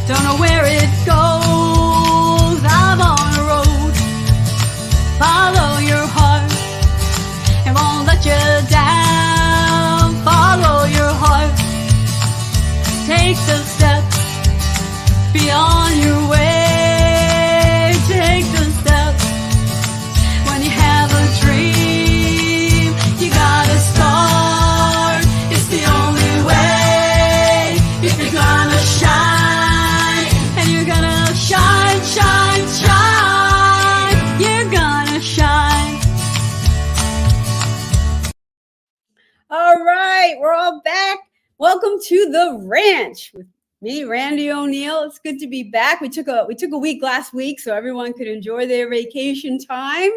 Don't know where it goes. I'm on a road. Follow your heart. It won't let you down. Follow your heart. Take the steps beyond your way. Take the steps. When you have a dream, you gotta start. It's the only way. If you're gonna shine, and you're gonna shine, shine, shine. You're gonna shine. All right, we're all back. Welcome to the ranch with me, Randie O'Neill. It's good to be back. We took a week last week so everyone could enjoy their vacation time.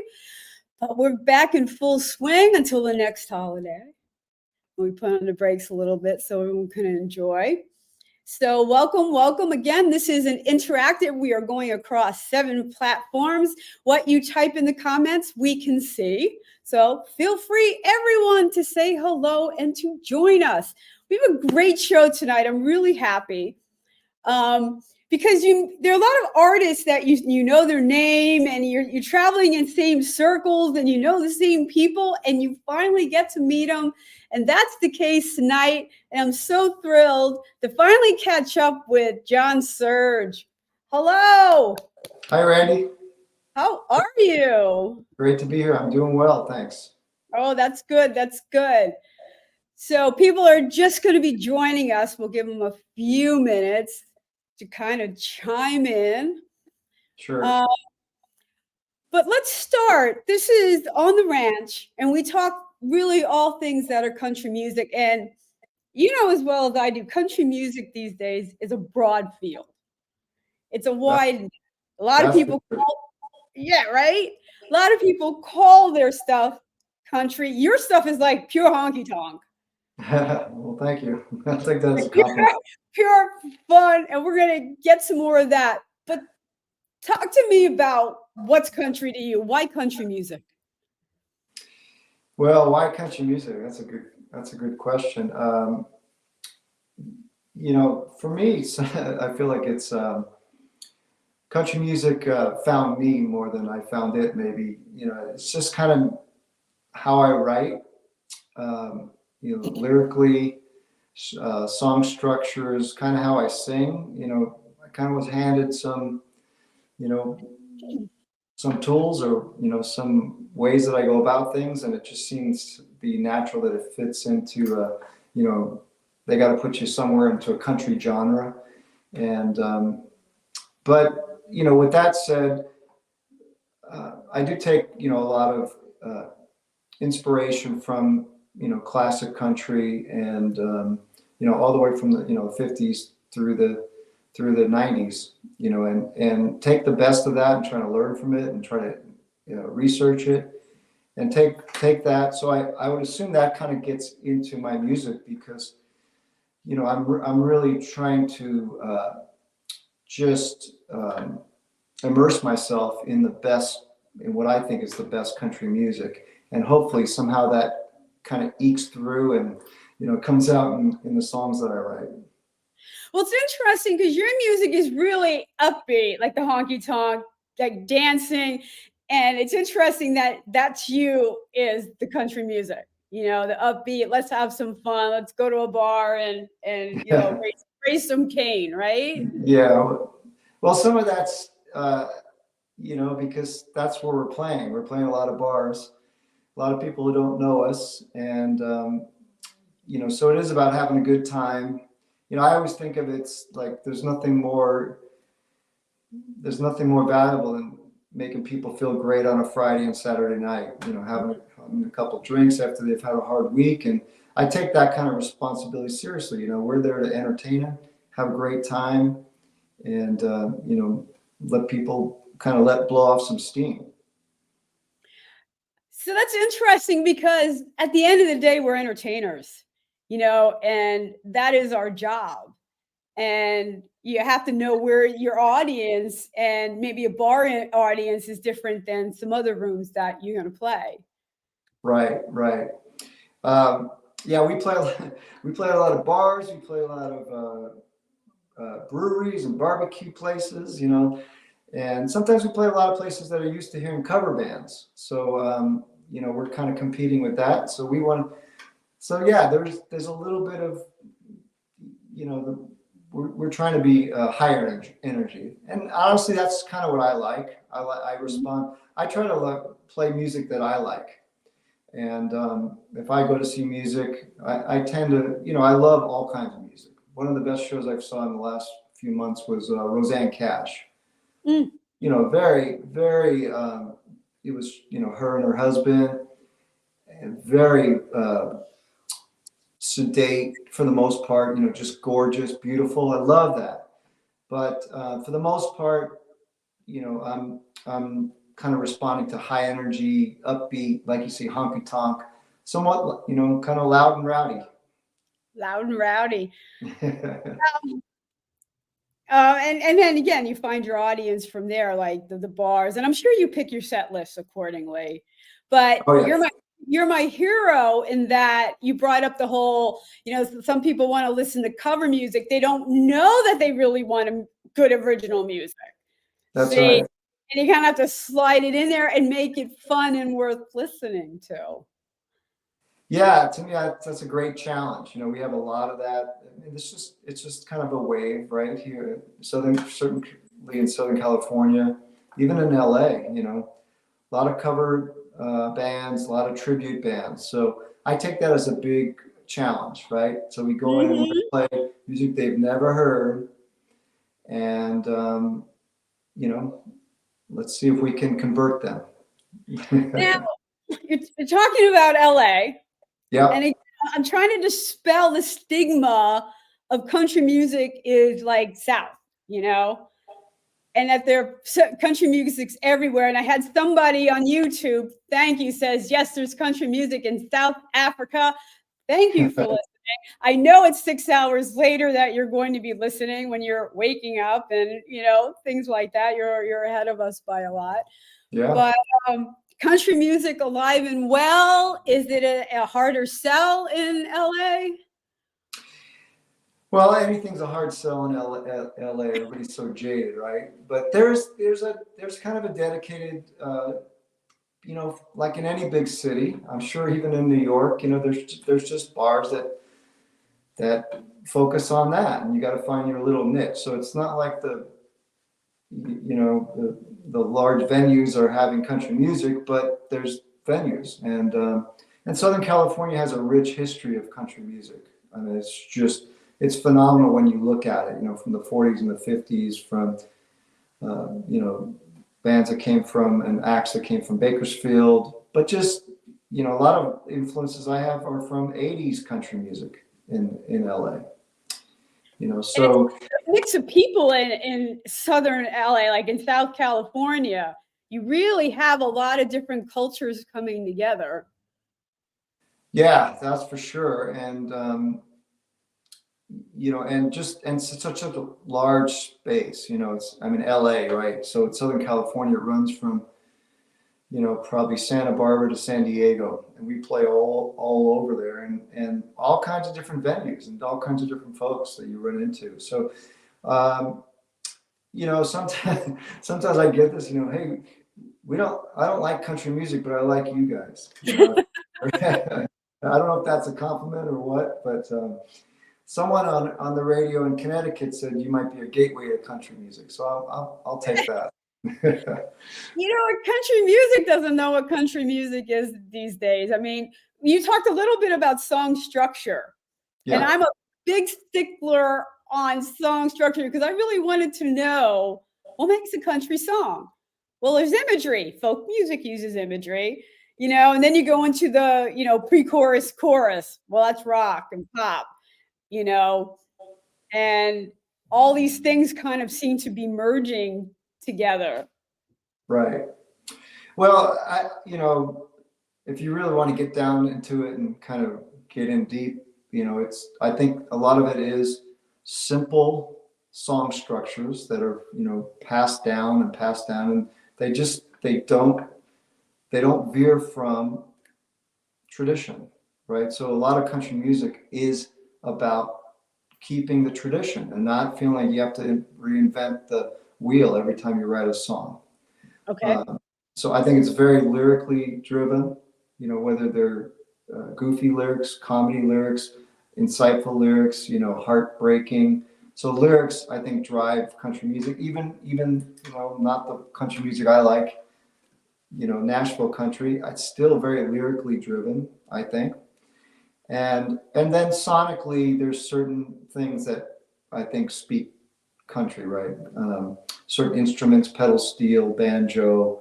But we're back in full swing until the next holiday. We put on the brakes a little bit so everyone can enjoy. So welcome again. This is an interactive. We are going across 7 platforms. What you type in the comments, we can see. So feel free, everyone, to say hello and to join us. We have a great show tonight. I'm really happy because there are a lot of artists that you know their name, and you're traveling in same circles, and you know the same people, and you finally get to meet them. And that's the case tonight. And I'm so thrilled to finally catch up with John Surge. Hello. Hi, Randie. How are you? Great to be here. I'm doing well, thanks. Oh, that's good. That's good. So people are just going to be joining us. We'll give them a few minutes to kind of chime in. Sure. But let's start. This is On the Ranch, and we talk really all things that are country music. And you know as well as I do, country music these days is a broad field. It's a wide, a lot of people call, yeah, right? A lot of people call their stuff country. Your stuff is like pure honky tonk. Well, thank you. I think that's a compliment. Pure fun, and we're going to get some more of that. But talk to me about what's country to you. Why country music? Well, why country music? That's a good question. For me, I feel like it's country music found me more than I found it. Maybe it's just kind of how I write. Lyrically, song structures, kind of how I sing. I kind of was handed some tools or some ways that I go about things, and it just seems to be natural that it fits into they got to put you somewhere into a country genre. And but with that said, I do take a lot of inspiration from classic country, and all the way from the 50s through the 90s, and take the best of that and try to learn from it and try to research it and take that. So I would assume that kind of gets into my music, because I'm really trying to just immerse myself in what I think is the best country music, and hopefully somehow that kind of ekes through and comes out in the songs that I write. Well, it's interesting because your music is really upbeat, like the honky tonk, like dancing. And it's interesting that that's you is the country music, the upbeat, let's have some fun, let's go to a bar and raise some cane, right? Yeah. Well, some of that's, because that's where we're playing. We're playing a lot of bars, a lot of people who don't know us. And, so it is about having a good time. I always think of it's like there's nothing more valuable than making people feel great on a Friday and Saturday night, having a couple of drinks after they've had a hard week. And I take that kind of responsibility seriously. We're there to entertain them, have a great time, and, let people kind of blow off some steam. So that's interesting, because at the end of the day, we're entertainers, and that is our job. And you have to know where your audience, and maybe a bar audience, is different than some other rooms that you're going to play. Right. Yeah, we play a lot of bars. We play a lot of breweries and barbecue places, you know, and sometimes we play a lot of places that are used to hearing cover bands. So, you know, we're kind of competing with that. So we want, so yeah, there's a little bit of, you know, we're trying to be higher energy. And honestly, that's kind of what I like. I respond, I try to play music that I like. And if I go to see music, I tend to, you know, I love all kinds of music. One of the best shows I've saw in the last few months was Roseanne Cash. Mm. You know, very, very, it was, you know, her and her husband, and very sedate for the most part, you know, just gorgeous, beautiful. I love that. But for the most part, you know, I'm kind of responding to high energy, upbeat, like you say, honky tonk, somewhat, you know, kind of loud and rowdy. Loud and rowdy. And then again, you find your audience from there, like the bars, and I'm sure you pick your set lists accordingly. But Oh yeah. you're my hero in that you brought up the whole, you know, some people want to listen to cover music. They don't know that they really want a good original music. That's See, right. and you kind of have to slide it in there and make it fun and worth listening to. Yeah, to me, that's a great challenge. You know, we have a lot of that. I mean, it's just kind of a wave right here, certainly in Southern California, even in LA. You know, a lot of cover bands, a lot of tribute bands. So I take that as a big challenge, right? So we go in and Mm-hmm. we play music they've never heard, and you know, let's see if we can convert them. Now, you're talking about LA. Yeah. And I'm trying to dispel the stigma of country music is like South, you know, and that country music's everywhere. And I had somebody on YouTube, thank you, says, yes, there's country music in South Africa. Thank you for listening. I know it's 6 hours later that you're going to be listening when you're waking up and, you know, things like that. You're ahead of us by a lot. Yeah. But country music alive and well, is it a harder sell in LA? Well, anything's a hard sell in LA. Everybody's so jaded, right? But there's kind of a dedicated, you know, like in any big city. I'm sure even in New York, you know, there's just bars that focus on that, and you got to find your little niche. So it's not like you know, the large venues are having country music, but there's venues, and Southern California has a rich history of country music. I mean, it's phenomenal when you look at it. You know, from the 40s and the 50s, from you know, bands that came from and acts that came from Bakersfield, but just, you know, a lot of influences I have are from 80s country music in LA. You know, And it's so a mix of people in Southern LA, like in South California. You really have a lot of different cultures coming together. yeah, that's for sure. And you know, and such a large space. You know, it's, I mean, LA, right? So it's Southern California. It runs from, you know, probably Santa Barbara to San Diego, and we play all over there, and all kinds of different venues and all kinds of different folks that you run into. So, you know, sometimes sometimes I get this, you know, hey, I don't like country music, but I like you guys. You know, I don't know if that's a compliment or what, but someone on the radio in Connecticut said you might be a gateway to country music, so I'll take that. You know, country music doesn't know what country music is these days. I mean, you talked a little bit about song structure, and Yeah, I'm a big stickler on song structure because I really wanted to know what makes a country song. Well, there's imagery. Folk music uses imagery, you know, and then you go into the, you know, pre-chorus, chorus. Well, that's rock and pop, you know, and all these things kind of seem to be merging together. right. Well, you know, if you really want to get down into it and kind of get in deep, you know, I think a lot of it is simple song structures that are, you know, passed down, and they don't veer from tradition, right? So a lot of country music is about keeping the tradition and not feeling like you have to reinvent the wheel every time you write a song. Okay. So I think it's very lyrically driven, you know, whether they're goofy lyrics, comedy lyrics, insightful lyrics, you know, heartbreaking. So lyrics, I think, drive country music, even, you know, not the country music I like, you know, Nashville country. It's still very lyrically driven, I think. And then sonically, there's certain things that I think speak country, right? Certain instruments, pedal steel, banjo,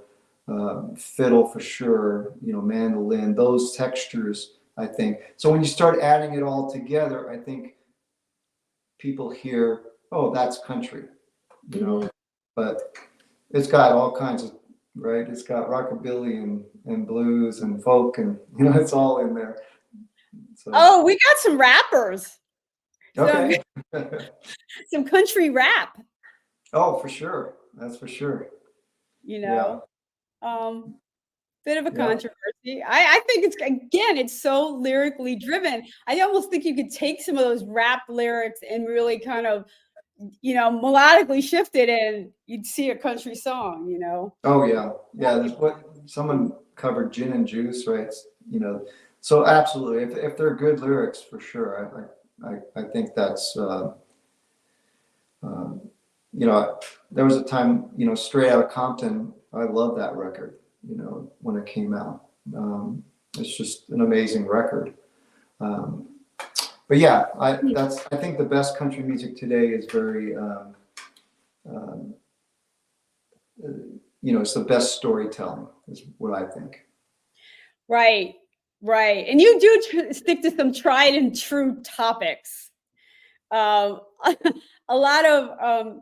fiddle for sure, you know, mandolin, those textures, I think. So when you start adding it all together, I think people hear, oh, that's country, you know, but it's got all kinds of, right? It's got rockabilly and blues and folk and, you know, it's all in there. So, Oh, we got some rappers. okay. Some country rap. Oh, for sure. That's for sure. You know, bit of a controversy. I think it's so lyrically driven. I almost think you could take some of those rap lyrics and really kind of, you know, melodically shift it, and you'd see a country song, you know. Oh yeah. That's what someone covered, gin and juice, right? You know, so absolutely, if they're good lyrics, for sure. I think that's you know, there was a time, you know, Straight Outta Compton, I love that record, you know, when it came out. It's just an amazing record. But yeah, I think the best country music today is very you know, it's the best storytelling, is what I think. Right. And you do stick to some tried and true topics. A lot of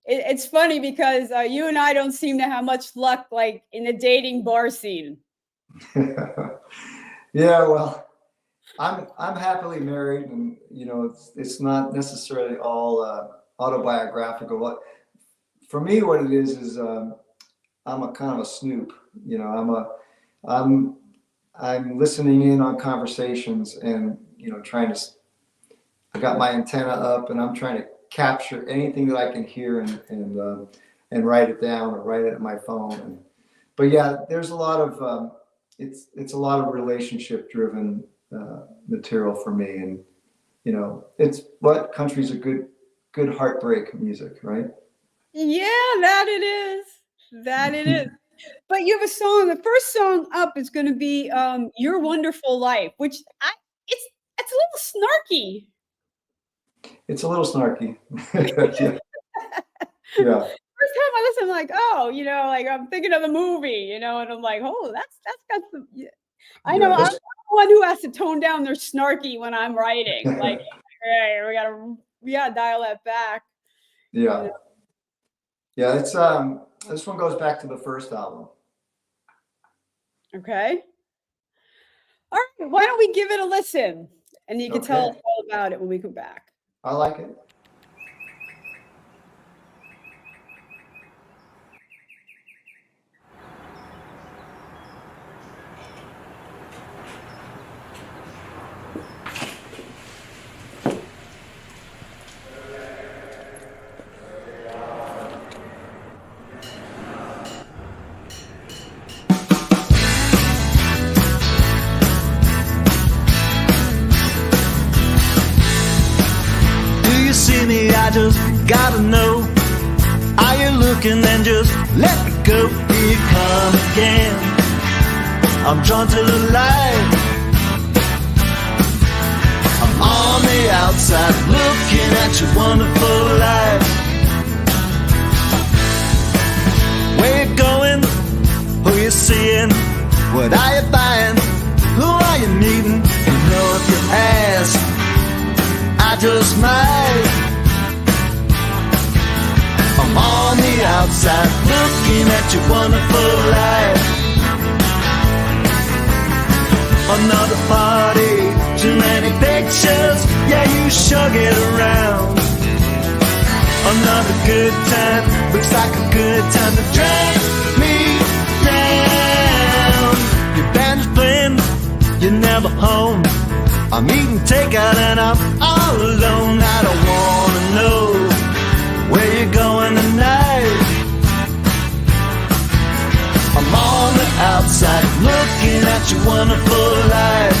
it's funny because you and I don't seem to have much luck, like in the dating bar scene. Yeah, well, I'm happily married, and you know, it's not necessarily all autobiographical. For me, what it is I'm a kind of a snoop. You know, I'm listening in on conversations, and you know, I got my antenna up, and I'm trying to capture anything that I can hear and write it down or write it in my phone. But yeah, there's a lot of it's a lot of relationship driven material for me, and you know, it's what country's a good heartbreak music, right? Yeah, that it is. But you have a song. The first song up is going to be "Your Wonderful Life," which it's a little snarky. It's a little snarky. Yeah. First time I listen, I'm like, oh, you know, like I'm thinking of the movie, you know, and I'm like, oh, that's got some. Yeah. I know I'm the one who has to tone down their snarky when I'm writing. Like, hey, we gotta dial that back. Yeah. You know? Yeah, it's this one goes back to the first album. Okay. All right, why don't we give it a listen, and you can tell us all about it when we come back. I like it. I just gotta know, are you looking? Then just let me go. Here you come again, I'm drawn to the light. I'm on the outside looking at your wonderful life. Where you going? Who you seeing? What are you buying? Who are you meeting? You know, if you ask, I just might. I'm on the outside looking at your wonderful life. Another party, too many pictures, yeah, you sure get around. Another good time, looks like a good time to drag me down. Your band's playing, you're never home. I'm eating takeout and I'm all alone. I don't wonderful life.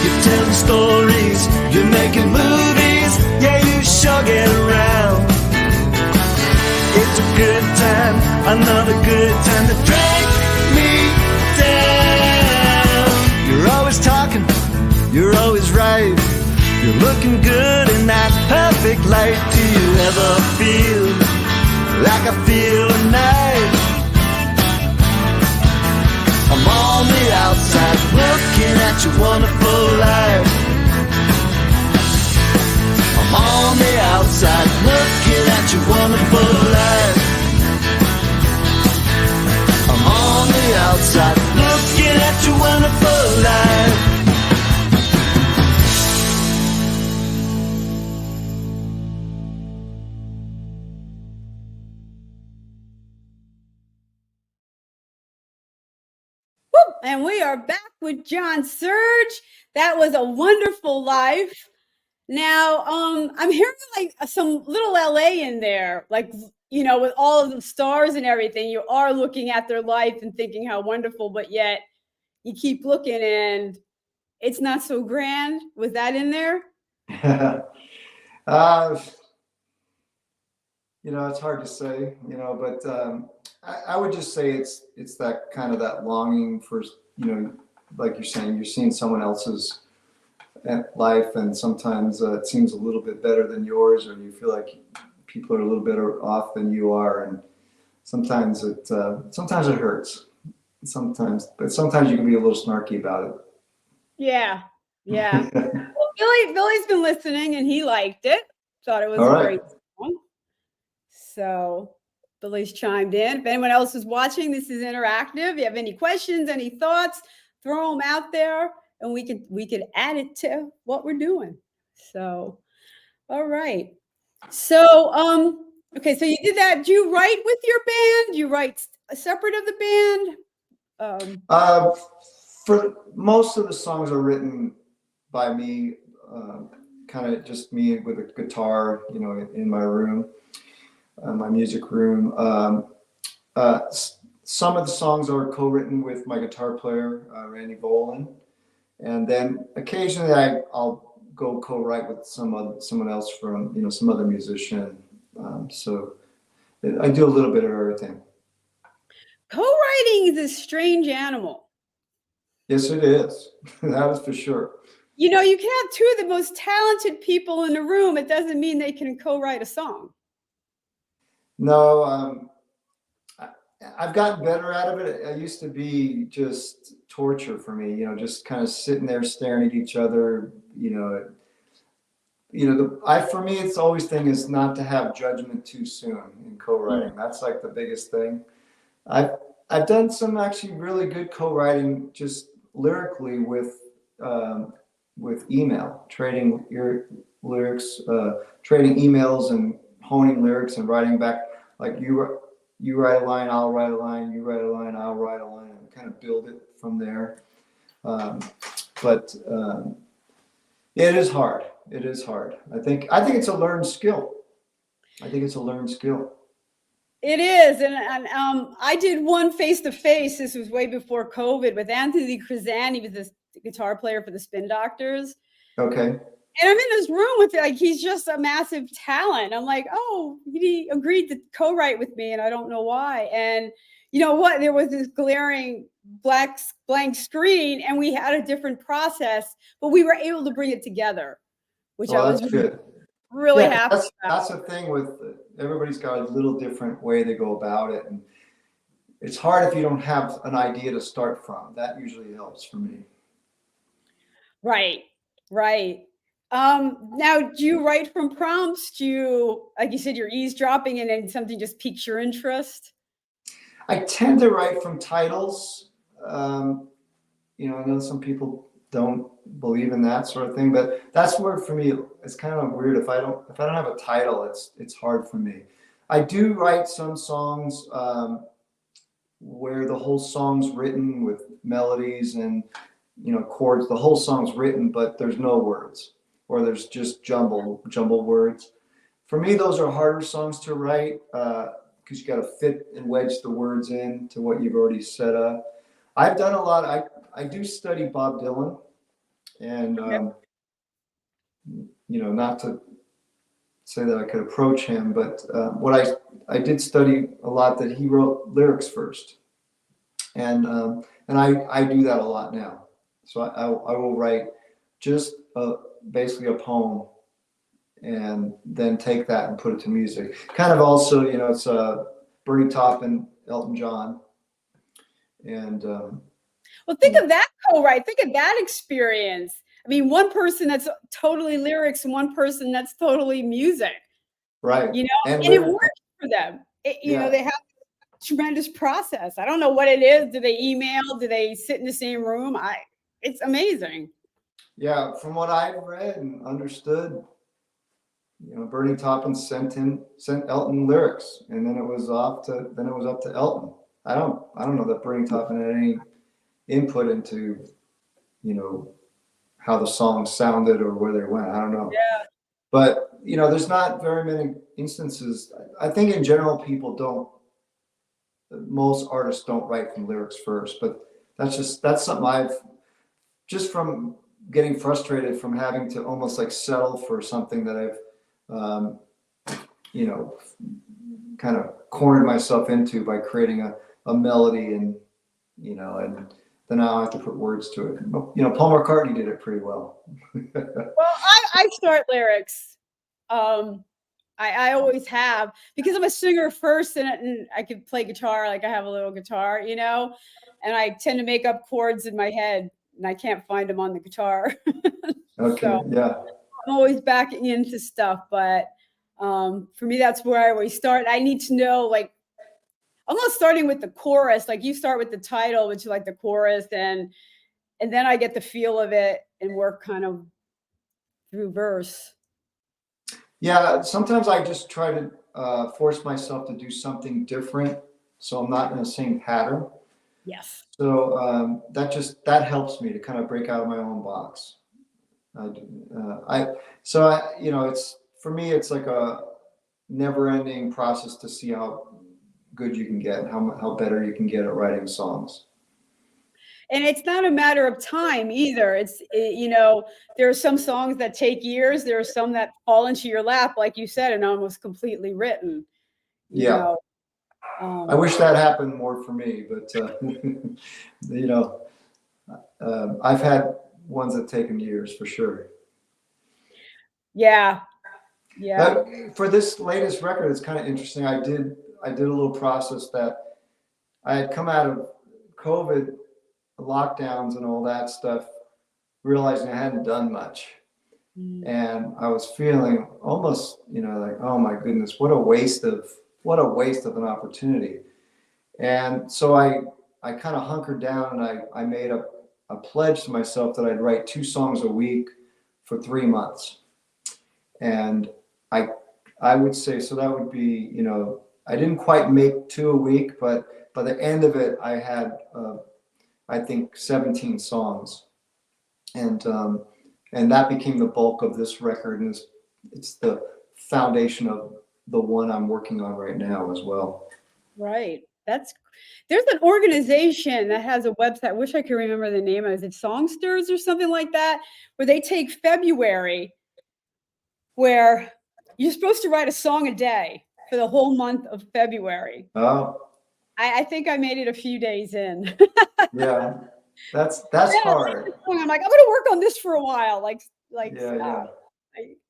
You're telling stories, you're making movies, yeah, you sure get around. It's a good time, another good time to drag me down. You're always talking, you're always right. You're looking good in that perfect light. Do you ever feel like I feel tonight? I'm on the outside looking at your wonderful life. I'm on the outside looking at your wonderful life. I'm on the outside looking at your wonderful life. And we are back with John Surge. That was a wonderful life. Now, I'm hearing like some little LA in there, like, you know, with all of the stars and everything. You are looking at their life and thinking how wonderful, but yet you keep looking and it's not so grand. Was that in there? uh, it's hard to say, but I would just say it's that kind of that longing for, like you're saying, you're seeing someone else's life, and sometimes it seems a little bit better than yours, or you feel like people are a little better off than you are, and sometimes it hurts. But sometimes you can be a little snarky about it. Yeah. Well, Billy's been listening and he liked it. Thought it was All a right. great song. So Billy's chimed in. If anyone else is watching, this is interactive. If you have any questions, any thoughts, throw them out there, and we could add it to what we're doing. So, all right. So, okay. So you did that. Do you write with your band? Do you write separate of the band? For most of the songs are written by me, kind of just me with a guitar, in my room, my music room. Some of the songs are co-written with my guitar player, Randie, and then occasionally I'll go co-write with someone else from some other musician. So I do a little bit of everything. Co-writing is a strange animal. Yes, it is. That is for sure. You can have two of the most talented people in the room. It doesn't mean they can co-write a song. No, I've gotten better at it. It used to be just torture for me, just kind of sitting there staring at each other. For me, it's always thing is not to have judgment too soon in co-writing. That's like the biggest thing. I've done some actually really good co-writing just lyrically with email, trading your lyrics, trading emails and honing lyrics and writing back, like you write a line, I'll write a line, you write a line, I'll write a line, and kind of build it from there. But it is hard. It is hard. I think it's a learned skill. It is, and I did one face-to-face. This was way before COVID with Anthony Cruzan. He was the guitar player for the Spin Doctors. Okay. And I'm in this room with he's just a massive talent. I'm like, oh, he agreed to co-write with me, and I don't know why. And you know what? There was this glaring blank screen, and we had a different process, but we were able to bring it together, which I was good. Really happy. That's the thing with everybody's got a little different way they go about it, and it's hard if you don't have an idea to start from. That usually helps for me. Right. Now, do you write from prompts? Do you, like you said, you're eavesdropping and then something just piques your interest? I tend to write from titles. I know some people don't believe in that sort of thing. But that's where for me it's kind of weird. If I don't have a title, it's hard for me. I do write some songs where the whole song's written with melodies and chords. The whole song's written, but there's no words, or there's just jumble words. For me, those are harder songs to write because you got to fit and wedge the words in to what you've already set up. I've done a lot. I do study Bob Dylan, and not to say that I could approach him, but what I did study a lot that he wrote lyrics first, and I do that a lot now. So I will write just basically a poem, and then take that and put it to music. Kind of also, it's Bernie Taupin, Elton John, and well, think of that co-write. Think of that experience. I mean, one person that's totally lyrics and one person that's totally music. Right. And it works for them. They have a tremendous process. I don't know what it is. Do they email? Do they sit in the same room? It's amazing. Yeah, from what I've read and understood, Bernie Taupin sent Elton lyrics, and then it was up to Elton. I don't know that Bernie Taupin had any input into, how the song sounded or where they went. I don't know. Yeah. But there's not very many instances. I think in general most artists don't write from lyrics first, but that's something I've just from getting frustrated from having to almost like settle for something that I've kind of cornered myself into by creating a melody and then now I have to put words to it. Paul McCartney did it pretty well. Well, I start lyrics. I always have, because I'm a singer first, and I can play guitar. Like I have a little guitar, and I tend to make up chords in my head, and I can't find them on the guitar. Okay. So, yeah. I'm always backing into stuff, but for me, that's where I always start. I need to know, like, I'm not starting with the chorus. Like you start with the title, which is like the chorus, and then I get the feel of it and work kind of through verse. Yeah, sometimes I just try to force myself to do something different, so I'm not in the same pattern. Yes. So that helps me to kind of break out of my own box. It's for me, it's like a never-ending process to see how good you can get, how better you can get at writing songs. And it's not a matter of time either. There are some songs that take years. There are some that fall into your lap, like you said, and almost completely written. I wish that happened more for me, but I've had ones that taken years for sure. Yeah. But for this latest record, it's kind of interesting. I did a little process that I had come out of COVID lockdowns and all that stuff, realizing I hadn't done much. And I was feeling almost, like, oh my goodness, what a waste of an opportunity. And so I kind of hunkered down and I made a pledge to myself that I'd write 2 songs a week for 3 months. And I would say, so that would be, I didn't quite make 2 a week, but by the end of it, I had, I think 17 songs. And that became the bulk of this record. And it's the foundation of the one I'm working on right now as well. Right. There's an organization that has a website. I wish I could remember the name of it. Is it Songsters or something like that? Where they take February, where you're supposed to write a song a day for the whole month of February. Oh. I think I made it a few days in. Yeah. That's hard. I'm like, I'm going to work on this for a while.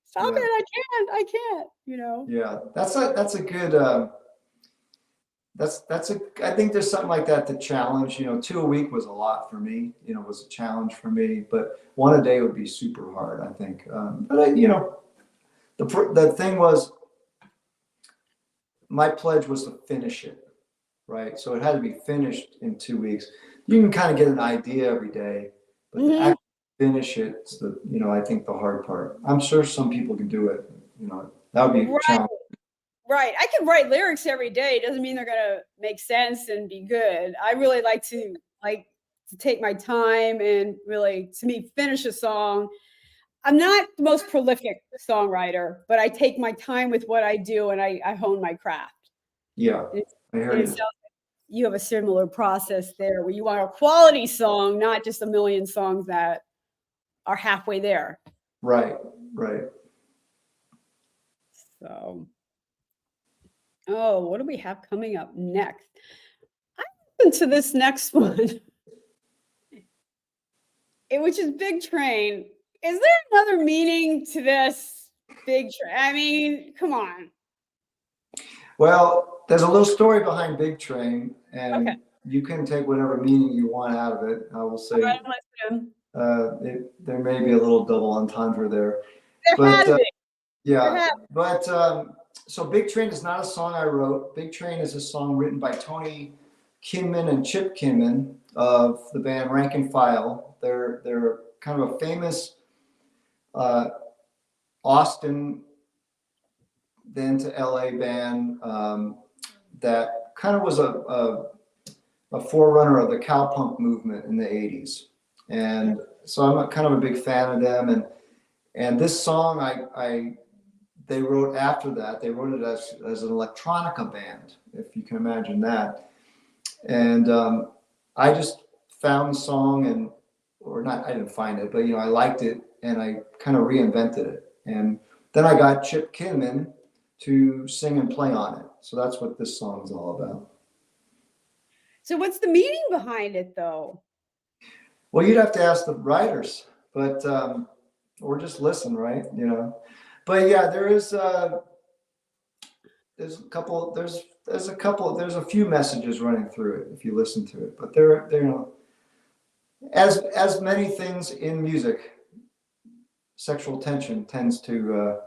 Stop it. I can't, Yeah. That's a good, I think there's something like that to challenge, 2 a week was a lot for me, was a challenge for me, but 1 a day would be super hard, I think. The thing was, my pledge was to finish it, right? So it had to be finished in 2 weeks. You can kind of get an idea every day, but to finish it. It's the, I think the hard part. I'm sure some people can do it. That would be a challenge. Right. I can write lyrics every day. It doesn't mean they're going to make sense and be good. I really like to take my time and really, to me, finish a song. I'm not the most prolific songwriter, but I take my time with what I do and I hone my craft. Yeah. I hear you. You have a similar process there where you want a quality song, not just a million songs that are halfway there. Right. So, what do we have coming up next? I'm open to this next one, which is Big Train. Is there another meaning to this Big Train? I mean, come on. Well, there's a little story behind Big Train, and you can take whatever meaning you want out of it. I will say there may be a little double entendre there. So Big Train is not a song I wrote. Big Train is a song written by Tony Kinman and Chip Kinman of the band Rank and File. They're kind of a famous Austin, then to LA band that kind of was a forerunner of the cowpunk movement in the 80s. And so I'm kind of a big fan of them. And this song they wrote after that. They wrote it as an electronica band, if you can imagine that. And I just found the song I didn't find it, but I liked it and I kind of reinvented it. And then I got Chip Kinman to sing and play on it. So that's what this song is all about. So what's the meaning behind it, though? Well, you'd have to ask the writers, but or just listen, right? But yeah, there's a few messages running through it if you listen to it. But they're as many things in music, sexual tension tends to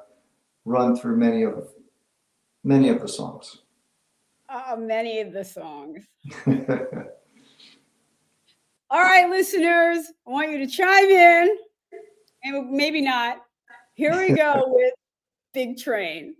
run through many of the songs. Many of the songs. All right, listeners, I want you to chime in, and maybe not. Here we go with Big Train.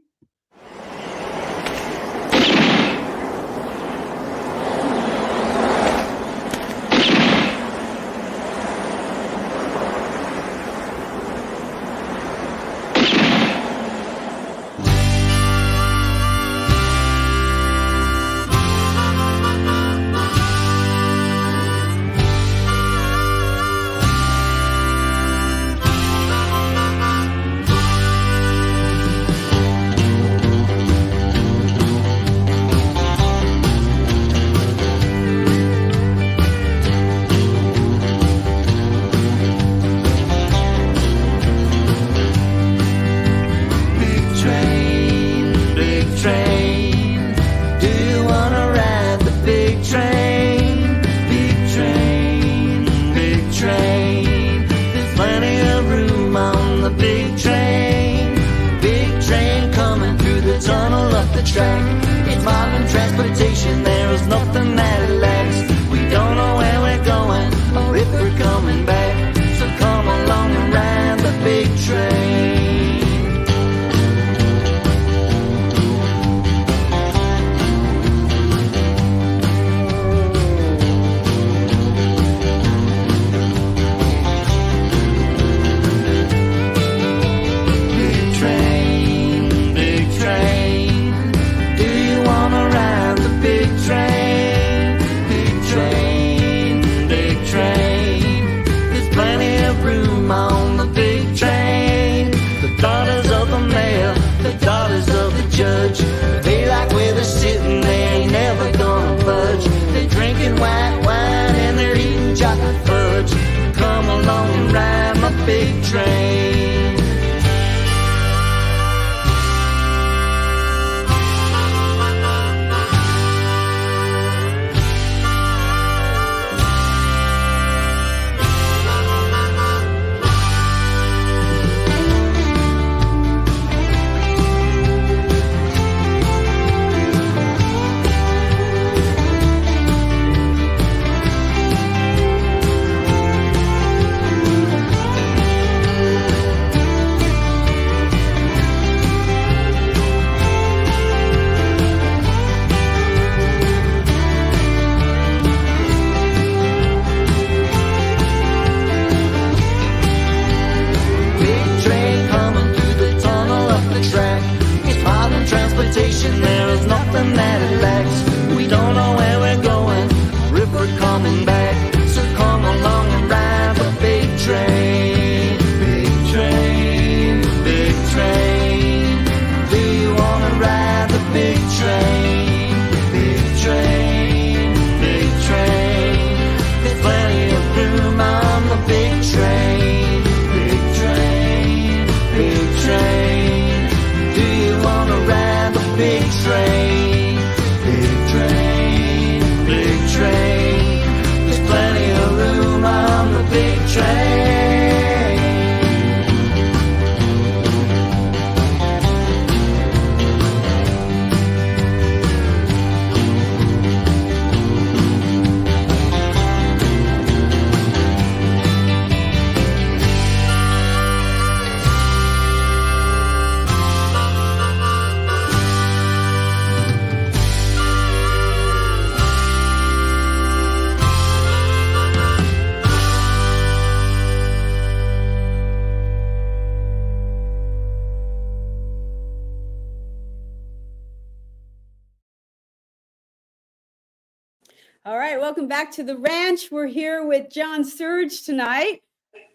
All right, welcome back to the ranch. We're here with John Surge tonight.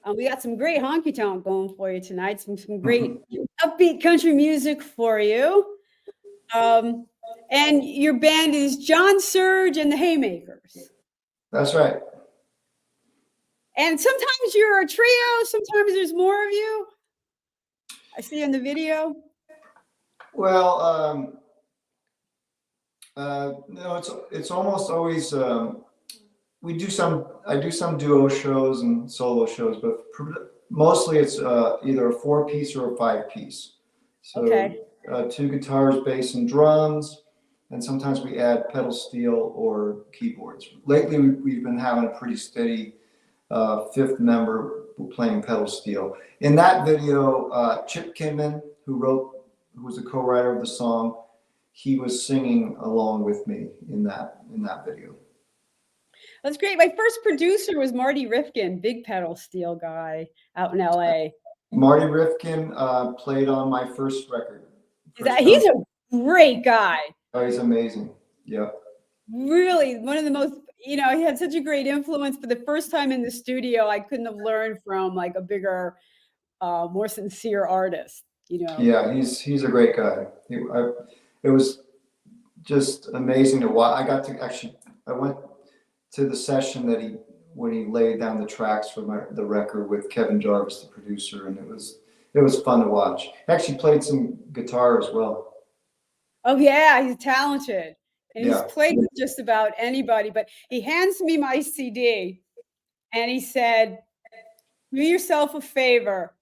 We got some great honky tonk going for you tonight. Some great upbeat country music for you. And your band is John Surge and the Haymakers. That's right. And sometimes you're a trio. Sometimes there's more of you. I see in the video. Well, no, it's almost always I do some duo shows and solo shows, but mostly it's either a 4-piece or a 5-piece. So Okay. 2 guitars, bass, and drums, and sometimes we add pedal steel or keyboards. Lately, we've been having a pretty steady 5th member playing pedal steel. In that video, Chip Kinman, who was a co-writer of the song, he was singing along with me in that video. That's great. My first producer was Marty Rifkin, big pedal steel guy out in LA. Marty Rifkin played on my first record. He's a great guy. Oh, he's amazing. Yeah. Really, one of the most, he had such a great influence. For the first time in the studio, I couldn't have learned from like a bigger, more sincere artist, Yeah, he's a great guy. It was just amazing to watch. I went to the session when he laid down the tracks for the record with Kevin Jarvis, the producer, and it was fun to watch. Actually played some guitar as well. Oh yeah, he's talented. And Yeah. he's played with just about anybody, but he hands me my CD and he said, do yourself a favor.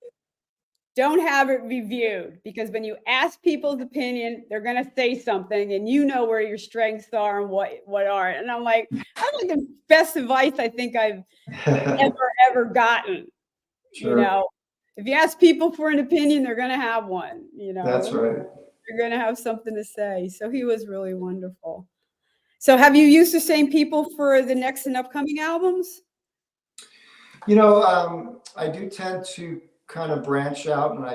Don't have it reviewed, because when you ask people's opinion, they're going to say something and you know where your strengths are and what aren't. And I'm like, that's like the best advice I think I've ever gotten. Sure. If you ask people for an opinion, they're going to have one, That's right. You're going to have something to say. So he was really wonderful. So have you used the same people for the next and upcoming albums? I do tend to kind of branch out, and I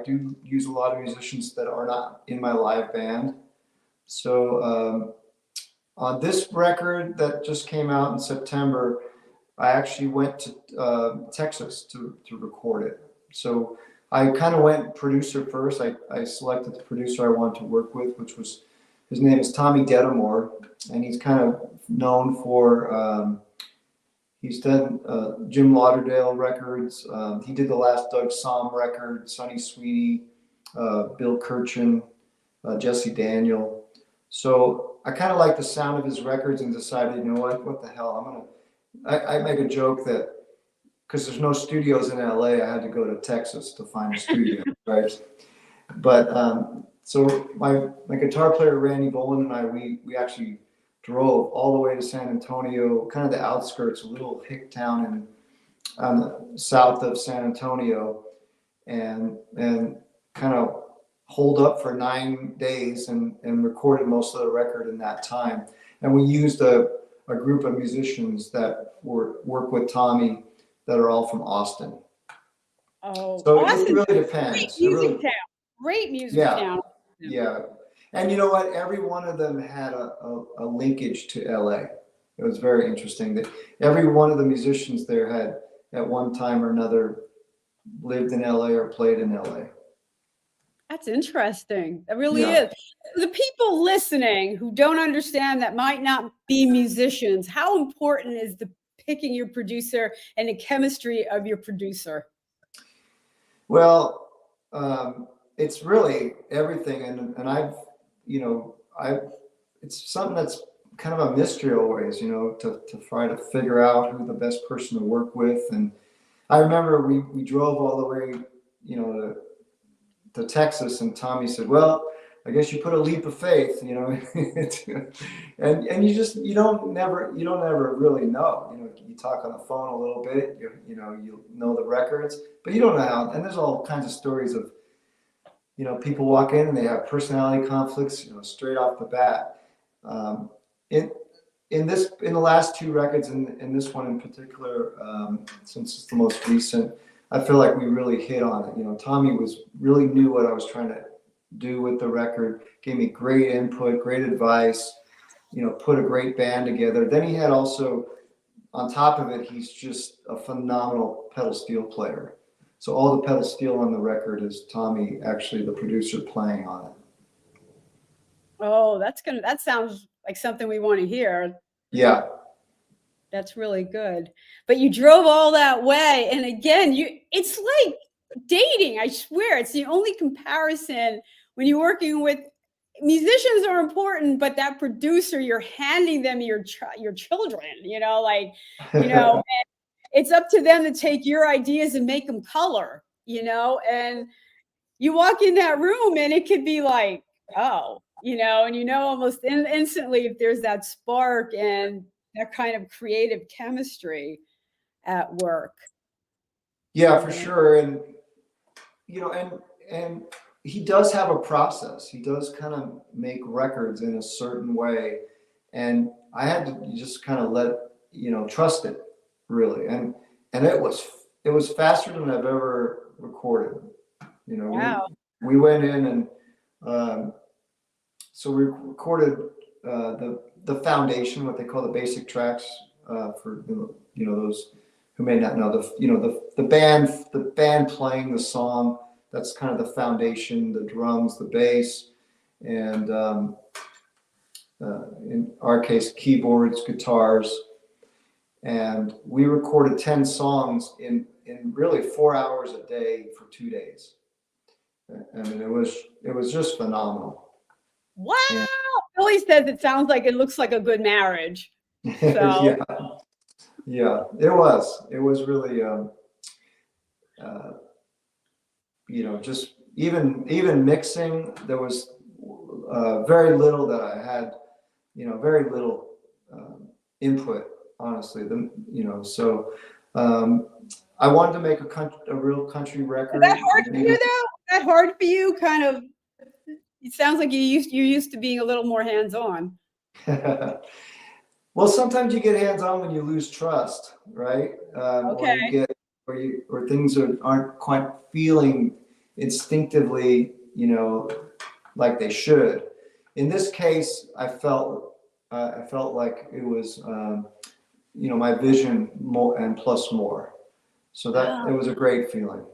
do use a lot of musicians that are not in my live band. So on this record that just came out in September, I actually went to Texas to record it. So I kind of went producer first. I selected the producer I wanted to work with, his name is Tommy Dedamore, and he's kind of known for, he's done Jim Lauderdale records. He did the last Doug Somm record, Sonny Sweeney, Bill Kirchen, Jesse Daniel. So I kind of like the sound of his records and decided, what the hell, I make a joke that because there's no studios in LA, I had to go to Texas to find a studio, right? But so my guitar player Randie and I, we actually drove all the way to San Antonio, kind of the outskirts, a little hick town on the south of San Antonio, and kind of holed up for 9 days and recorded most of the record in that time. And we used a group of musicians that work with Tommy that are all from Austin. Oh, so Austin's it really depends. Great music town. Yeah. And you know what? Every one of them had a linkage to LA. It was very interesting that every one of the musicians there had at one time or another lived in LA or played in LA. That's interesting. That really is. The people listening who don't understand, that might not be musicians, how important is the picking your producer and the chemistry of your producer? Well, it's really everything. And it's something that's kind of a mystery always, to try to figure out who the best person to work with. And I remember we drove all the way, to Texas, and Tommy said, well, I guess you put a leap of faith, and you don't never really know. You talk on the phone a little bit, you know the records, but you don't know how. And there's all kinds of stories of, people walk in and they have personality conflicts, straight off the bat. In the last 2 records, and this one in particular, since it's the most recent, I feel like we really hit on it. Tommy really knew what I was trying to do with the record, gave me great input, great advice. put a great band together. Then he had also, on top of it, he's just a phenomenal pedal steel player. So all the pedal steel on the record is Tommy, actually the producer, playing on it. Oh, that sounds like something we want to hear. Yeah. That's really good. But you drove all that way. And again, it's like dating. I swear, it's the only comparison when you're working with musicians are important, but that producer, you're handing them your children, it's up to them to take your ideas and make them color, and you walk in that room and it could be like, oh, and almost instantly if there's that spark and that kind of creative chemistry at work. Yeah, for sure. And, and he does have a process. He does kind of make records in a certain way. And I had to just kind of trust it really. And it was faster than I've ever recorded. Wow. We went in and so we recorded the foundation, what they call the basic tracks, for those who may not know, the band playing the song. That's kind of the foundation, the drums, the bass, and in our case, keyboards, guitars. And we recorded 10 songs in really 4 hours a day for 2 days. I mean, it was just phenomenal. Wow. And Billy says it sounds like it looks like a good marriage. So. Yeah, it was really, just even mixing, there was very little that I had, very little input, honestly. So I wanted to make a real country record. Is that hard for you, though? Is that hard for you? Kind of. It sounds like you're used to being a little more hands-on. Well, sometimes you get hands-on when you lose trust, right? Okay. Or things aren't quite feeling instinctively, like they should. In this case, I felt like it was, my vision more and plus more. So that It was a great feeling.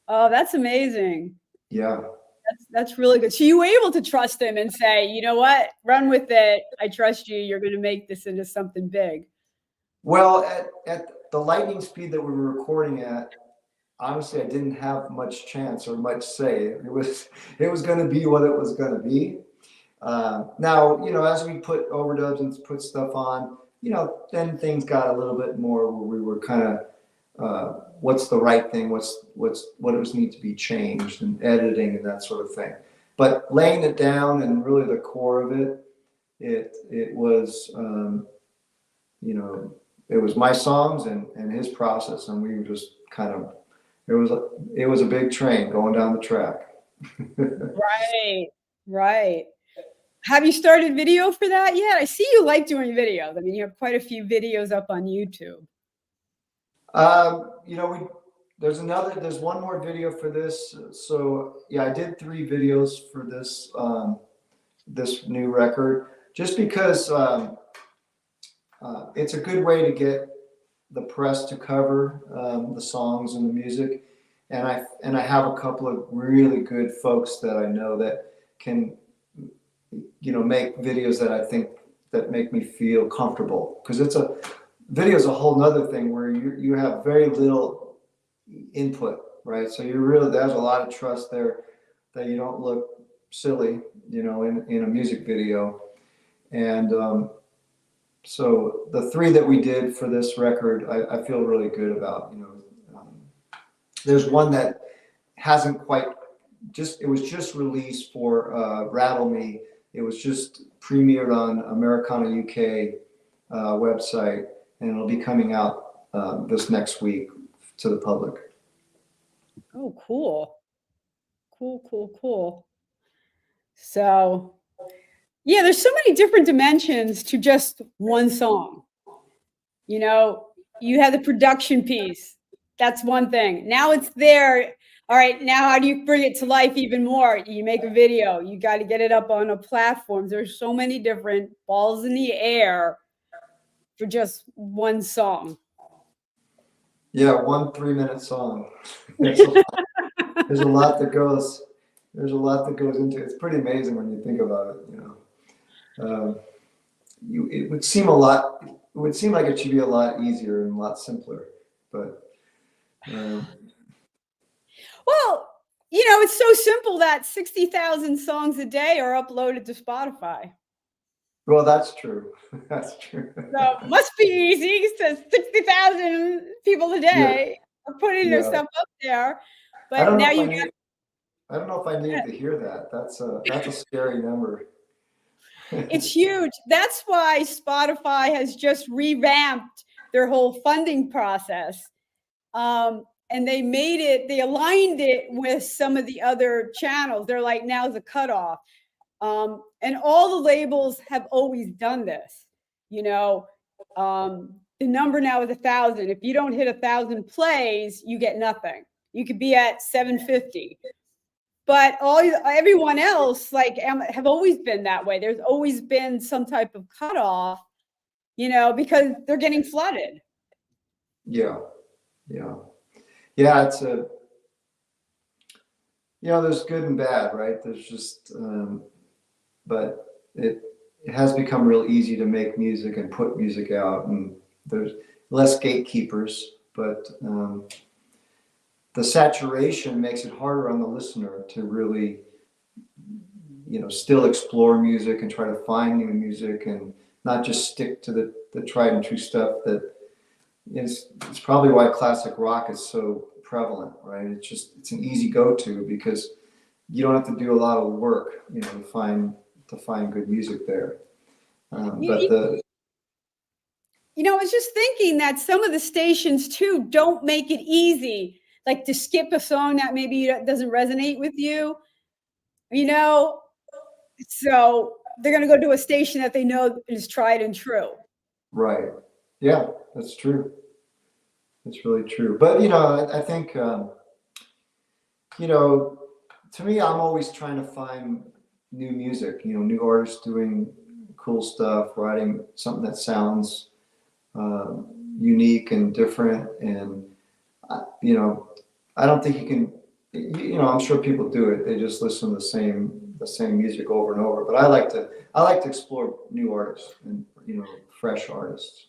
Oh, that's amazing. Yeah. That's really good. So you were able to trust him and say, you know what, run with it. I trust you. You're going to make this into something big. Well, at the lightning speed that we were recording at, honestly, I didn't have much chance or much say. It was going to be what it was going to be. Now, as we put overdubs and put stuff on, then things got a little bit more where we were kind of, what's the right thing? What does need to be changed, and editing and that sort of thing. But laying it down and really the core of it was, it was my songs and his process, and we were just kind of, it was a big train going down the track. Right. Have you started video for that yet? I see you like doing videos. I mean, you have quite a few videos up on YouTube. There's one more video for this. So yeah, I did 3 videos for this, this new record, just because, it's a good way to get the press to cover, the songs and the music. And I have a couple of really good folks that I know that can, make videos that I think that make me feel comfortable. Cause video is a whole nother thing where you have very little input, right? So there's a lot of trust there that you don't look silly, in a music video. And so the 3 that we did for this record, I feel really good about. There's one that hasn't quite it was just released for Rattle Me. It was just premiered on Americana UK website, and it'll be coming out this next week to the public. Oh, cool. Cool. So, yeah, there's so many different dimensions to just one song. You have the production piece. That's one thing. Now it's there. All right, now how do you bring it to life even more? You make a video, you got to get it up on a platform. There's so many different balls in the air for just one song. Yeah, 1 3-minute song. There's a lot, there's a lot that goes. There's a lot that goes into it. It's pretty amazing when you think about it. It would seem a lot. It would seem like it should be a lot easier and a lot simpler, but. Well, it's so simple that 60,000 songs a day are uploaded to Spotify. Well, that's true. That's true. So it must be easy since 60,000 people a day are putting their stuff up there. But now you got. I don't know if I needed to hear that. That's a scary number. It's huge. That's why Spotify has just revamped their whole funding process. And they aligned it with some of the other channels. They're like, now's the cutoff. And all the labels have always done this. The number now is 1,000. If you don't hit 1,000 plays, you get nothing. You could be at 750. But everyone else have always been that way. There's always been some type of cutoff, because they're getting flooded. Yeah. It's there's good and bad, right? There's just, but it has become real easy to make music and put music out, and there's less gatekeepers, but the saturation makes it harder on the listener to really, still explore music and try to find new music and not just stick to the tried and true stuff that it's probably why classic rock is so prevalent, right? It's an easy go-to because you don't have to do a lot of work, to find good music there. I was just thinking that some of the stations too don't make it easy, like to skip a song that maybe doesn't resonate with you, so they're going to go to a station that they know is tried and true. Right. Yeah, that's true. That's really true. But, I think, to me, I'm always trying to find new music, new artists doing cool stuff, writing something that sounds unique and different. And, I don't think you can, I'm sure people do it. They just listen to the same music over and over. But I like to explore new artists and, fresh artists.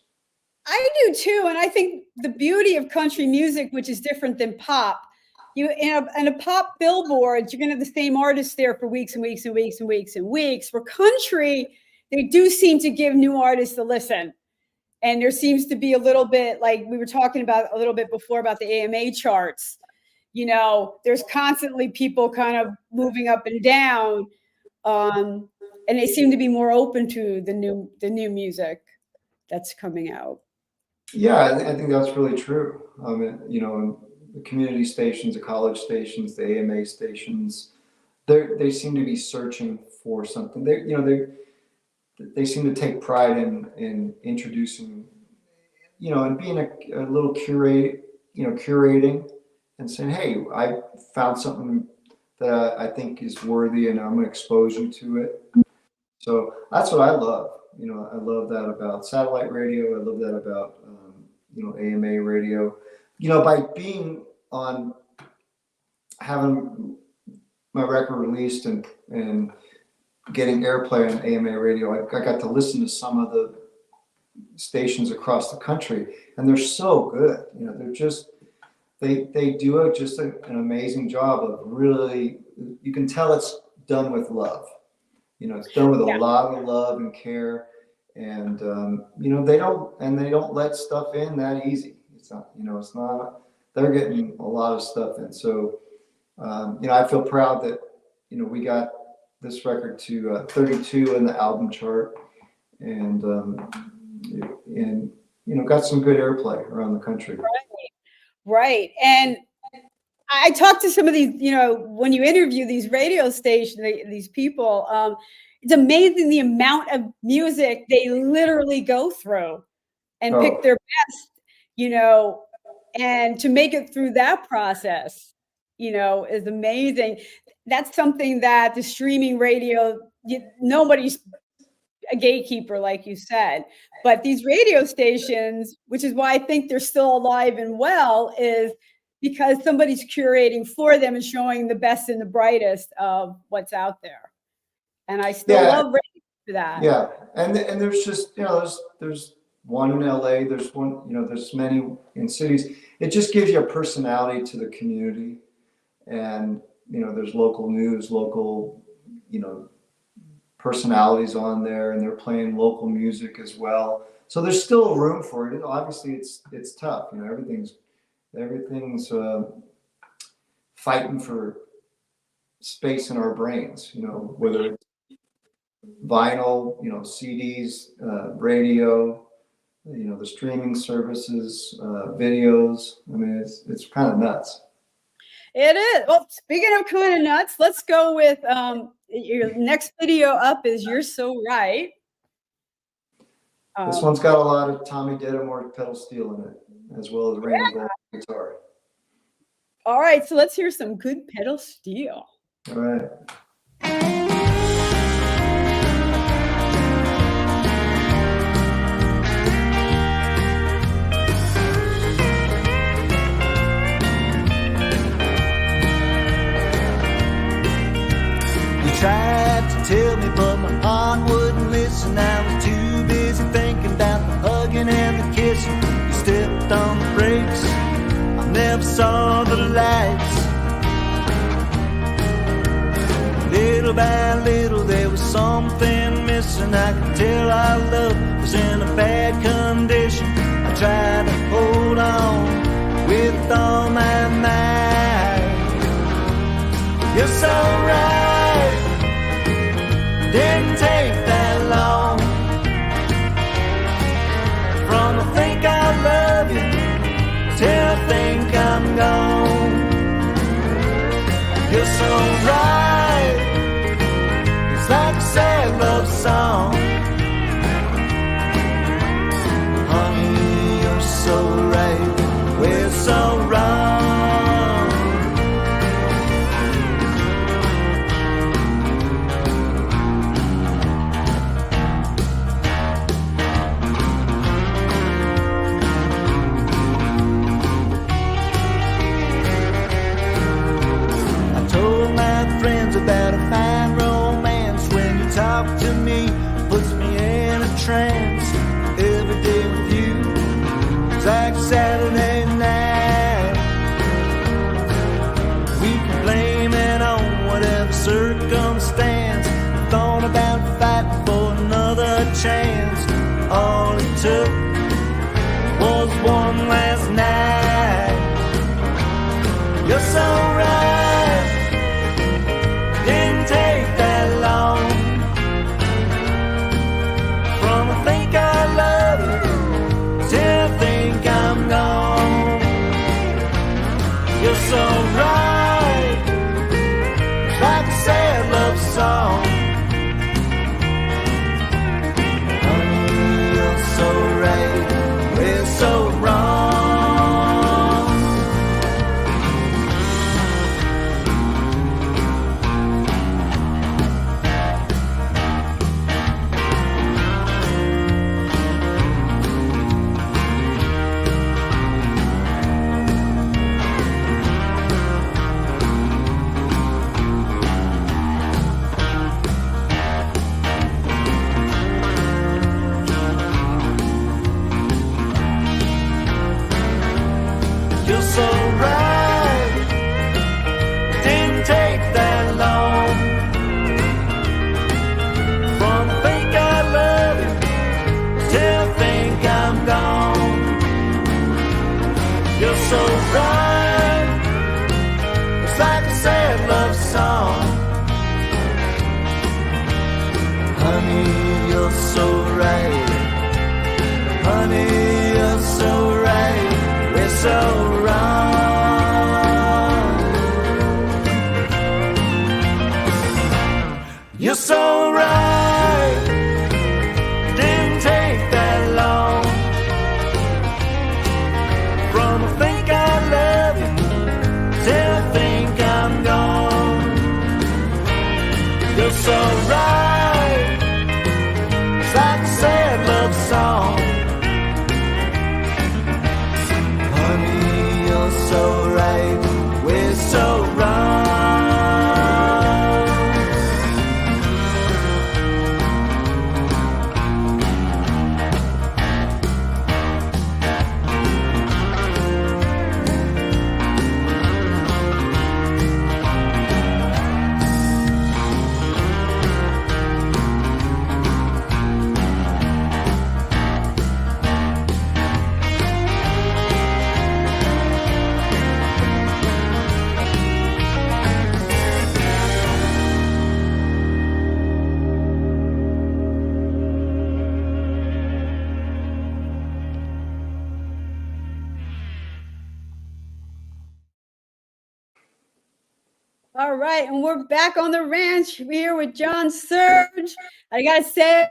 I do too. And I think the beauty of country music, which is different than pop, in a pop billboard, you're going to have the same artists there for weeks and weeks and weeks and weeks and weeks. For country, they do seem to give new artists a listen. And there seems to be a little bit, like we were talking about a little bit before about the AMA charts. There's constantly people kind of moving up and down. And they seem to be more open to the new music that's coming out. Yeah, I think that's really true. The community stations, the college stations, the AMA stations, they seem to be searching for something. They seem to take pride in introducing, and being a little curating and saying, hey, I found something that I think is worthy, and I'm going to expose you to it. So that's what I love. I love that about satellite radio. I love that about AMA radio. By being on, having my record released and getting airplay on AMA radio, I got to listen to some of the stations across the country, and they're so good. They're just they do just an amazing job of really. You can tell it's done with love. It's done with a lot of love and care, and they don't let stuff in that easy. It's not, it's not. They're getting a lot of stuff in. So, I feel proud that we got this record to 32 in the album chart, and got some good airplay around the country. Right. And I talked to some of these, when you interview these radio stations, these people, it's amazing the amount of music they literally go through and pick their best, and to make it through that process. is amazing. That's something that the streaming radio, nobody's a gatekeeper, like you said, but these radio stations, which is why I think they're still alive and well, is because somebody's curating for them and showing the best and the brightest of what's out there. And I still love radio for that. Yeah, and there's just there's one in LA, there's one, there's many in cities. It just gives you a personality to the community, and there's local news, local personalities on there, and they're playing local music as well. So there's still room for it. Obviously, it's tough. Everything's fighting for space in our brains. Whether it's vinyl, CDs, radio, the streaming services, videos. I mean, it's kind of nuts. It is. Well, speaking of kind of nuts, let's go with your next video up is You're So Right. This one's got a lot of Tommy Dedamore pedal steel in it, as well as Randie guitar. All right, so let's hear some good pedal steel. All right. Tried to tell me, but my heart wouldn't listen. I was too busy thinking about the hugging and the kissing. You stepped on the brakes, I never saw the lights. Little by little there was something missing. I could tell our love was in a bad condition. I tried to hold on with all my might. You're so right. Didn't take that long from I think I love you till I think I'm gone. You're so right. It's like a sad love song. Honey, you're so right. We're so wrong. About a fine romance when you talk to me, puts me in a trance. Every day with you is like Saturday night. We can blame it on whatever circumstance. I thought about fighting for another chance. All it took was one last night. You're so right. Didn't take that long from I think I love you till I think I'm gone. You're so right. It's like a sad love song. Honey, you're so right. We're so wrong. You're so right. Didn't take that long from I think I love you till I think I'm gone. You're so right. It's like a sad love song. Honey, you're so right. Honey, you're so right. We're so wrong. You're so right. Didn't take that long from I think I love you till I think All right, and we're back on the ranch here with John Surge. I gotta say,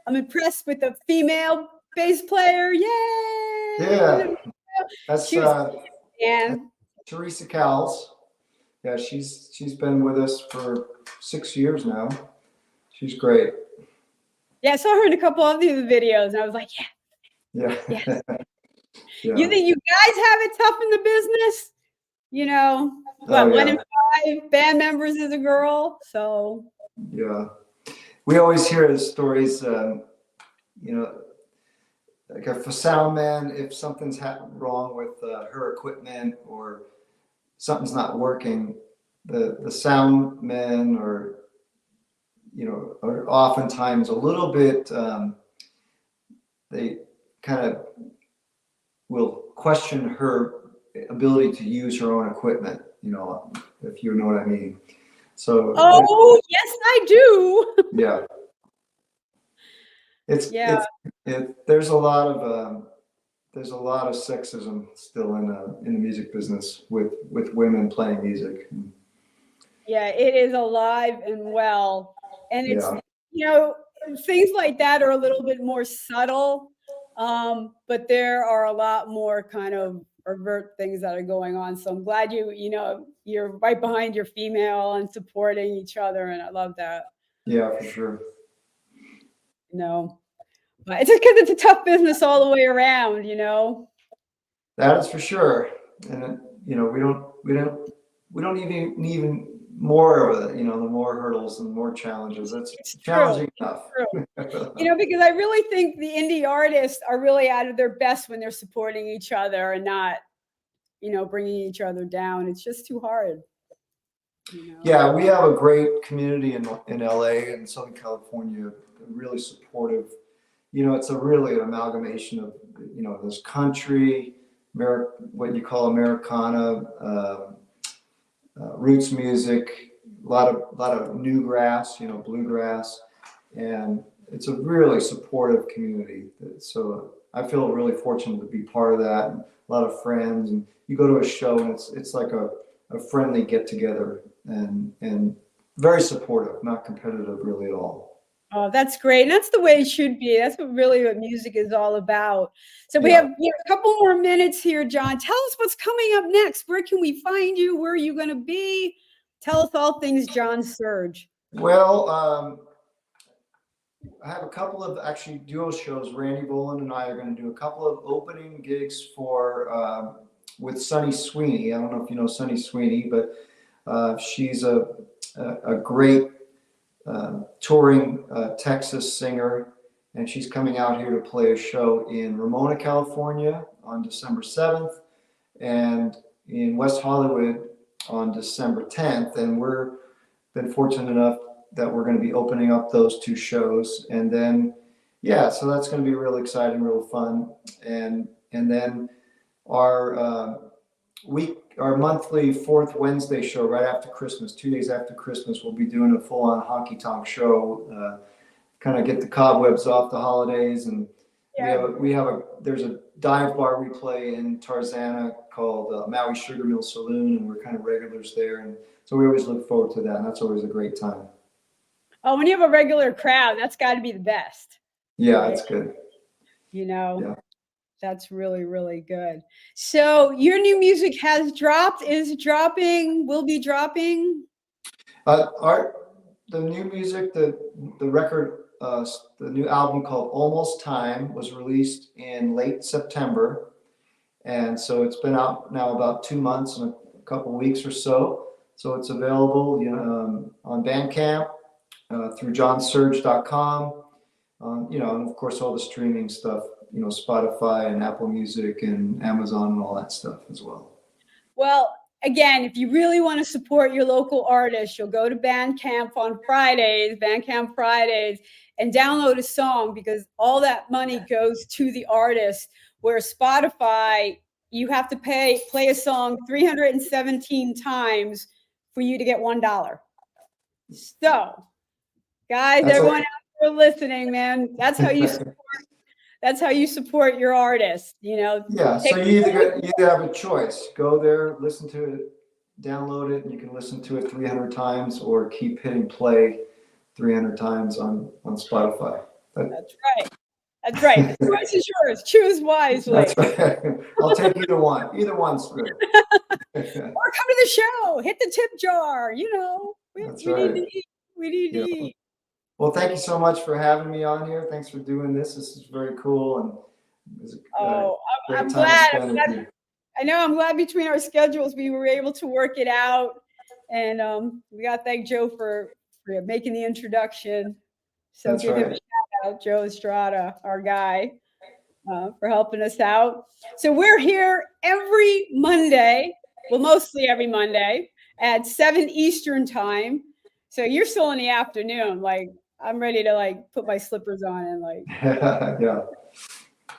I'm impressed with the female bass player. Yay! Yeah, that's She was, and Teresa Cowles. Yeah, she's been with us for 6 years now. She's great. yeah, I saw her in a couple of the videos, and I was like, Yeah. yeah. Yeah. You think you guys have it tough in the business? You know, what, Oh, one yeah. in 5 band members is a girl. So Yeah. We always hear the stories, you know, like if a sound man, if something's wrong with her equipment or something's not working, the sound men are, you know, are oftentimes a little bit, they kind of will question her ability to use her own equipment, you know, if you know what I mean. So, oh, yes, I do. yeah, Yeah. there's a lot of sexism still in the music business with women playing music. Yeah, it is alive and well. And it's, Yeah, you know, things like that are a little bit more subtle. But there are a lot more kind of overt things that are going on. So I'm glad you're right behind your female and supporting each other. And I love that. yeah, for sure. You know, but it's just because it's a tough business all the way around, you know. That is for sure. And you know, we don't even more of it. You know, the more hurdles and more challenges. It's challenging enough. You know, because I really think the indie artists are really out of their best when they're supporting each other and not, you know, bringing each other down. It's just too hard. You know? Yeah, we have a great community in LA and Southern California, really supportive. You know, it's a really an amalgamation of, you know, this country, what you call Americana, roots music, a lot of new grass, you know, bluegrass, and it's a really supportive community. So I feel really fortunate to be part of that. And a lot of friends, and you go to a show and it's like a friendly get together, and very supportive, not competitive really at all. Oh, that's great. And that's the way it should be. That's what music is all about. So we Yeah. have a couple more minutes here, John. Tell us what's coming up next. Where can we find you? Where are you going to be? Tell us all things John Surge. Well, I have a couple of actually duo shows. Randy Boland and I are going to do a couple of opening gigs for with Sunny Sweeney. I don't know if you know Sunny Sweeney, but she's a great touring Texas singer, and she's coming out here to play a show in Ramona, California on December 7th, and in West Hollywood on December 10th. And we're been fortunate enough that we're going to be opening up those two shows. And then, yeah, so that's going to be really exciting, real fun. And then our our monthly fourth Wednesday show right after Christmas, 2 days after Christmas, we'll be doing a full-on honky tonk show, kind of get the cobwebs off the holidays. And Yeah. there's a dive bar we play in Tarzana called Maui Sugar Mill Saloon, and we're kind of regulars there. And so we always look forward to that, and that's always a great time. Oh, when you have a regular crowd, that's got to be the best. Yeah, right? that's good. You know, Yeah. That's really, really good. So your new music has dropped, is dropping, will be dropping. The new music, the record, the new album called Almost Time was released in late September. And so it's been out now about 2 months and a couple weeks or so. So it's available, you know, on Bandcamp, through johnsurge.com, you know, and of course all the streaming stuff, you know, Spotify and Apple Music and Amazon and all that stuff as well. Well, again, if you really want to support your local artist, you'll go to Bandcamp on Fridays, Bandcamp Fridays, and download a song, because all that money goes to the artist, where Spotify, you have to play a song 317 times for you to get $1. So, guys, everyone out there listening, man, that's how you support your artist, you know. Yeah, so you either have a choice. Go there, listen to download it and you can listen to it 300 times or keep hitting play 300 times on Spotify. That's right. That's right. The choice is yours. Choose wisely. That's right. I'll take either one. Either one's good. Or come to the show. Hit the tip jar. You know, we That's need right. to eat. We need to Yeah. eat. Well, thank you so much for having me on here. Thanks for doing this. This is very cool, and it was a great I'm time glad. to spend with you. I know. I'm glad between our schedules we were able to work it out, and we got to thank Joe for making the introduction. So That's give him a right. shout out, Joe Estrada, our guy, for helping us out. So we're here every Monday, well, mostly every Monday at 7 Eastern time. So you're still in the afternoon. Like I'm ready to like put my slippers on and like Yeah,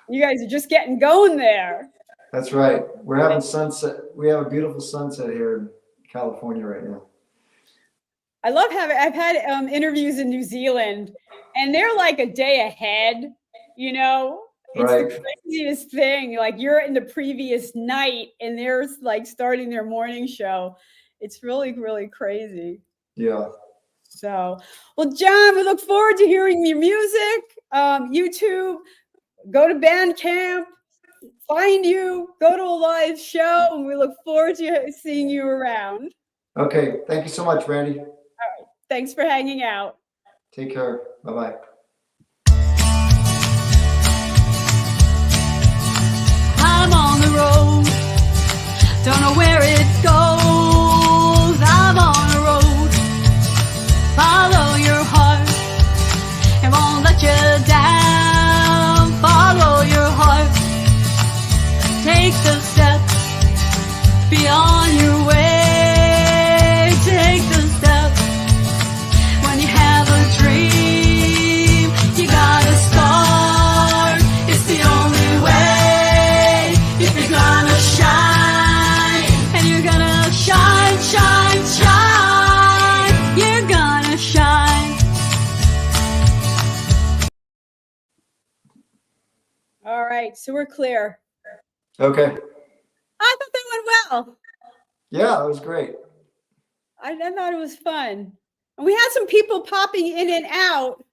you guys are just getting going there. that's right. We're having sunset. We have a beautiful sunset here in California right now. I love having. I've had interviews in New Zealand, and they're like a day ahead. You know, it's Right. the craziest thing. Like you're in the previous night, and they're like starting their morning show. It's really, really crazy. Yeah. So, well, John, we look forward to hearing your music. YouTube, go to Bandcamp, find you, go to a live show, and we look forward to seeing you around. Okay. Thank you so much, Randy. Thanks for hanging out. Take care. Bye-bye. I'm on the road, don't know where it goes. I'm on the road, follow your heart, it won't let you down. Follow your heart, take the steps beyond your way. Take the steps when you have a dream. You gotta start, it's the only way. If you're gonna shine, and you're gonna shine, shine, shine, you're gonna shine. All right, so we're clear. Okay. I thought that went well. Yeah, it was great. I thought it was fun. And we had some people popping in and out.